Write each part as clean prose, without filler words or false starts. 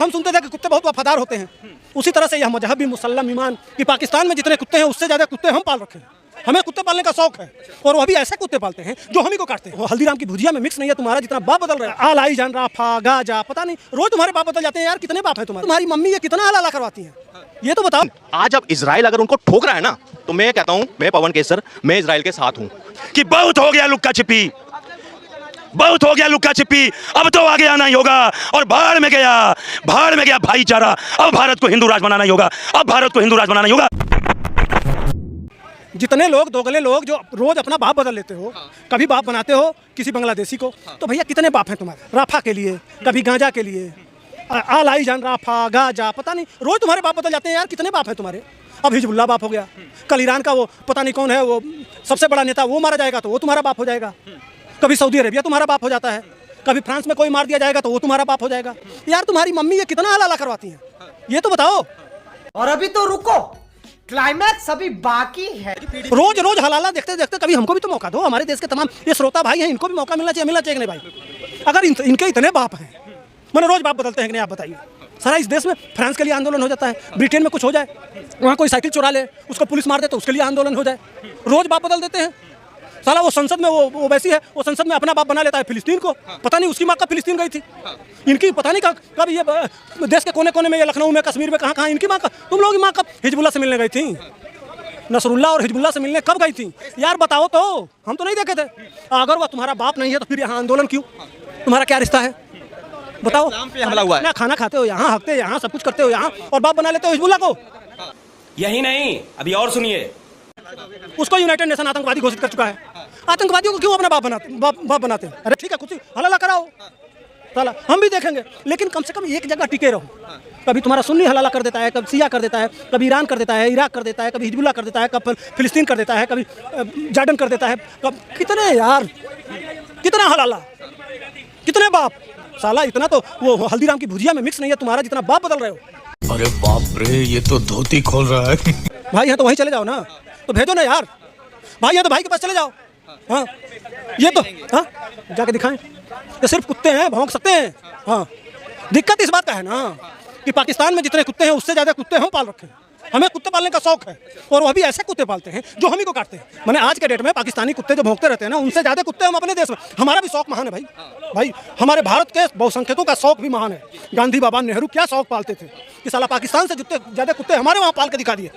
हम सुनते थे कि कुत्ते बहुत वफादार होते हैं, उसी तरह से यह मजहब भी मुसल्लम ईमान कि पाकिस्तान में जितने कुत्ते हैं उससे ज़्यादा कुत्ते हम पाल रखे हैं। हमें कुत्ते पालने का शौक है और वो भी ऐसे कुत्ते पालते हैं जो हम ही को काटते हैं। वो हल्दीराम की भुजिया में मिक्स नहीं है तुम्हारा जितना बाप बदल रहा है। आलाई जान राफा गाजा पता नहीं रोज तुम्हारे बाप बदल जाते हैं यार। कितने बाप है तुम्हारी मम्मी ये कितना हलाला करवाती है ये तो बताओ। आज अब इजराइल अगर उनको ठोक रहा है ना तो मैं कहता हूं, मैं पवन केसर, मैं इजराइल के साथ हूं कि बहुत हो गया लुक्का छिपी, बहुत हो गया लुक्का छिपी, अब तो आगे आना ही होगा। और भाड़ में गया भाईचारा। अब भारत को हिंदू राष्ट्र बनाना ही होगा, अब भारत को हिंदू राष्ट्र बनाना ही होगा। जितने लोग दोगले लोग जो रोज अपना बाप बदल लेते हो, कभी बाप बनाते हो किसी बांग्लादेशी को, तो भैया कितने बाप हैं तुम्हारे। राफा के लिए, कभी गांजा के लिए, आलाई जान राफा गाजा पता नहीं रोज तुम्हारे बाप बदल जाते हैं यार। कितने बाप हैं तुम्हारे। अब हिजबुल्लाह बाप हो गया, कल ईरान का वो पता नहीं कौन है वो सबसे बड़ा नेता वो मारा जाएगा तो वो तुम्हारा बाप हो जाएगा। कभी सऊदी अरेबिया तुम्हारा बाप हो जाता है, कभी फ्रांस में कोई मार दिया जाएगा तो वो तुम्हारा बाप हो जाएगा। यार तुम्हारी मम्मी ये कितना हलाला करवाती है ये तो बताओ। और अभी तो रुको, क्लाइमैक्स अभी बाकी है। रोज रोज हलाला देखते देखते कभी हमको भी तो मौका दो। हमारे देश के तमाम ये श्रोता भाई हैं, इनको भी मौका मिलना चाहिए कि नहीं भाई। अगर इनके इतने बाप हैं, मैंने रोज बाप बदलते हैं कि नहीं आप बताइए। सारा इस देश में फ्रांस के लिए आंदोलन हो जाता है, ब्रिटेन में कुछ हो जाए, वहाँ कोई साइकिल चुरा ले उसको पुलिस मार दे तो उसके लिए आंदोलन हो जाए। रोज बाप बदल देते हैं। साला वो संसद में वो वैसी है, वो संसद में अपना बाप बना लेता है फिलिस्तीन को। पता नहीं उसकी माँ कब फिलिस्तीन गई थी, इनकी पता नहीं कब ये देश के कोने कोने में, ये लखनऊ में, कश्मीर में, कहाँ इनकी माँ तुम लोगों की माँ कब हिजबुल्लाह से मिलने गई थी। नसरुल्लाह और हिजबुल्लाह से मिलने कब गई थी यार बताओ तो। हम तो नहीं देखे थे। अगर वह तुम्हारा बाप नहीं है तो फिर यहाँ आंदोलन क्यों, तुम्हारा क्या रिश्ता है बताओ। हमला हुआ है ना, खाना खाते हो यहाँ, हकते यहाँ, सब कुछ करते हो यहाँ और बाप बना लेते हो हिजबुल्लाह को। यही नहीं, अभी और सुनिए, उसको यूनाइटेड नेशन आतंकवादी घोषित कर चुका है। आतंकवादियों को क्यों अपना बाप बनाते हैं। अरे ठीक है कुछ हलाला कराओ साला, हम भी देखेंगे, लेकिन कम से कम एक जगह टिके रहो। कभी तुम्हारा सुन्नी हलाला कर देता है, कभी शिया कर देता है, कभी ईरान कर देता है, इराक कर देता है, कभी हिजबुल्लाह कर देता है, कभी फिलिस्तीन कर देता है, कभी जॉर्डन कर देता है। कितने यार, कितना हलाला, कितने बाप साला। इतना तो वो हल्दीराम की भुजिया में मिक्स नहीं है तुम्हारा जितना बाप बदल रहे हो। अरे बाप रे, ये तो धोती खोल रहा है। भाई यहाँ तो वहीं चले जाओ ना, तो भेजो ना यार भाई, ये तो भाई के पास चले जाओ। हाँ ये तो हाँ जाके दिखाएं, ये सिर्फ कुत्ते हैं, भौंक सकते हैं। हाँ दिक्कत इस बात का है ना कि पाकिस्तान में जितने कुत्ते हैं उससे ज़्यादा कुत्ते हम पाल रखे हैं। हमें कुत्ते पालने का शौक है और वह भी ऐसे कुत्ते पालते हैं जो हम ही को काटते हैं। मैंने आज के डेट में पाकिस्तानी कुत्ते जो भौंकते रहते हैं ना, उनसे ज़्यादा कुत्ते हम अपने देश में। हमारा भी शौक महान है भाई हमारे भारत के बहुसंख्यकों का शौक भी महान है। गांधी बाबा नेहरू क्या शौक पालते थे कि साला पाकिस्तान से जितने ज़्यादा कुत्ते हमारे वहाँ पाल के दिखा दिए।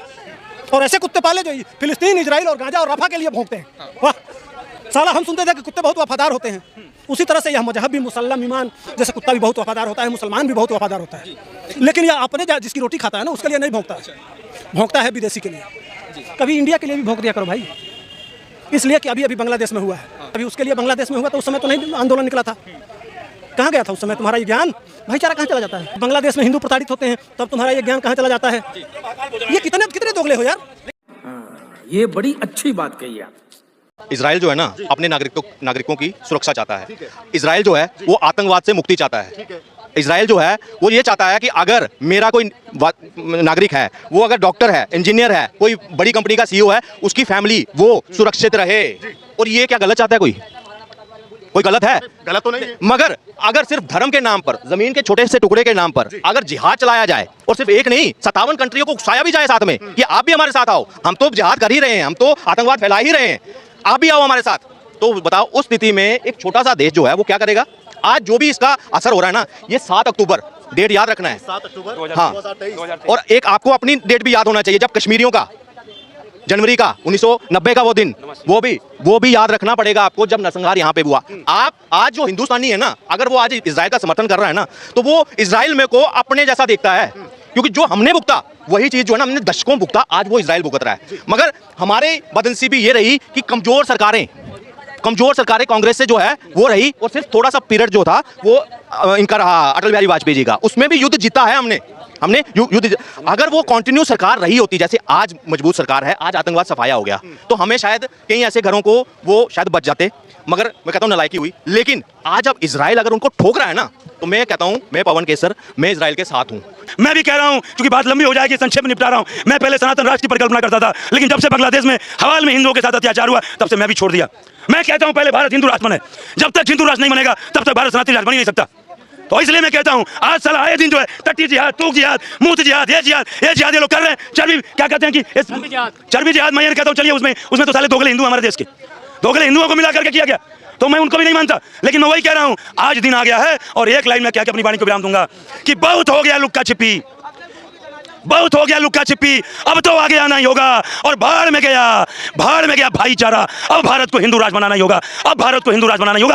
और ऐसे कुत्ते पाले जो फिलिस्तीन, इजराइल और गांजा और रफा के लिए भौंकते हैं। वाह साला, हम सुनते थे कि कुत्ते बहुत वफादार होते हैं, उसी तरह से यह मजहब भी मुसल्लम ईमान जैसे कुत्ता भी बहुत वफादार होता है, मुसलमान भी बहुत वफादार होता है। लेकिन यह अपने जिसकी रोटी खाता है ना उसके लिए नहीं भौंकता, भौंकता है विदेशी के लिए। कभी इंडिया के लिए भी भौंक दिया करो भाई, इसलिए कि अभी बांग्लादेश में हुआ है। अभी उसके लिए बांग्लादेश में हुआ तो उस समय तो नहीं आंदोलन निकला था। कहाँ गया था उस समय तुम्हारा ये ज्ञान, भाईचारा कहाँ चला जाता है। बांग्लादेश में हिंदू प्रताड़ित होते हैं तब तुम्हारा ये ज्ञान कहाँ चला जाता है। ये कितने दोगले हो यार। ये बड़ी अच्छी बात कही आप। इजराइल जो है ना अपने नागरिकों की सुरक्षा चाहता है। इजराइल जो है वो आतंकवाद से मुक्ति चाहता है। इजराइल जो है वो ये चाहता है कि अगर मेरा कोई नागरिक है, वो अगर डॉक्टर है, इंजीनियर है, कोई बड़ी कंपनी का सीईओ है, उसकी फैमिली वो सुरक्षित रहे। और ये क्या गलत चाहता है कोई गलत है? गलत तो नहीं है। मगर अगर सिर्फ धर्म के नाम पर, जमीन के छोटे से टुकड़े के नाम पर अगर जिहाद चलाया जाए, और सिर्फ एक नहीं 57 कंट्रियों को उकसाया भी जाए साथ में कि आप भी हमारे साथ आओ, हम तो जिहाद कर ही रहे हैं, हम तो आतंकवाद फैला ही रहे हैं, आप भी आओ हमारे साथ, तो बताओ उस स्थिति में एक छोटा सा देश जो है वो क्या करेगा। आज जो भी इसका असर हो रहा है ना, ये 7 अक्टूबर डेट याद रखना है, 7 अक्टूबर हाँ। और एक आपको अपनी डेट भी याद होना चाहिए, जब कश्मीरियों का जनवरी का 1990 का वो दिन, वो भी याद रखना पड़ेगा आपको, जब नरसंहार यहाँ पे हुआ। आप आज जो हिंदुस्तानी है ना, अगर वो आज इजराइल का समर्थन कर रहा है ना, तो वो इजराइल में को अपने जैसा देखता है, क्योंकि जो हमने भुगता वही चीज जो है ना हमने दशकों भुगता, आज वो इजराइल भुगत रहा है। मगर हमारे बदनसीबी ये रही कि कमजोर सरकारें कांग्रेस से जो है वो रही, और सिर्फ थोड़ा सा पीरियड जो था वो इनका रहा अटल बिहारी वाजपेयी जी का, उसमें भी युद्ध जीता है हमने युद्ध। अगर वो कंटिन्यू सरकार रही होती, जैसे आज मजबूत सरकार है, आज आतंकवाद सफाया हो गया, तो हमें शायद कई ऐसे घरों को वो शायद बच जाते। मगर मैं कहता हूँ नालायकी हुई। लेकिन आज अब इजराइल अगर उनको ठोक रहा है ना, तो मैं कहता हूँ, मैं पवन केसर, मैं इजराइल के साथ हूँ। मैं भी कह रहा हूँ, क्योंकि बात लंबी हो जाएगी, संक्षेप में निपटा रहा हूँ। मैं पहले सनातन राष्ट्र की परिकल्पना करता था, लेकिन जब से बांग्लादेश में हवाल में हिंदुओं के साथ अत्याचार हुआ, तब से मैं भी छोड़ दिया। मैं कहता हूँ पहले भारत हिंदू राष्ट्र बने, जब तक हिंदू राष्ट्र नहीं बनेगा तब तक भारत सनातन राष्ट्र बन ही नहीं सकता। तो इसलिए मैं कहता हूं आज साला आए दिन जो है टट्टी जिहाद, तूक जिहाद, मूत जिहाद, ये जिहाद ये लोग कर रहे हैं। चर्बी क्या कहते हैं कि चर्बी जिहाद, मैं ये कहता हूं चलिए उसमें तो साले दोगले हिंदू हमारे देश के, दोगले हिंदुओं को मिला करके किया गया, तो मैं उनको भी नहीं मानता। लेकिन मैं वही कह रहा हूं आज दिन आ गया है और एक लाइन में क्या अपनी वाणी को विराम दूंगा कि बहुत हो गया लुक्का छिपी, बहुत हो गया लुक्का छिपी, अब तो आगे आना ही होगा। और भाड़ में गया भाईचारा, अब भारत को हिंदू राज बनाना ही होगा, अब भारत को हिंदू राज बनाना ही होगा।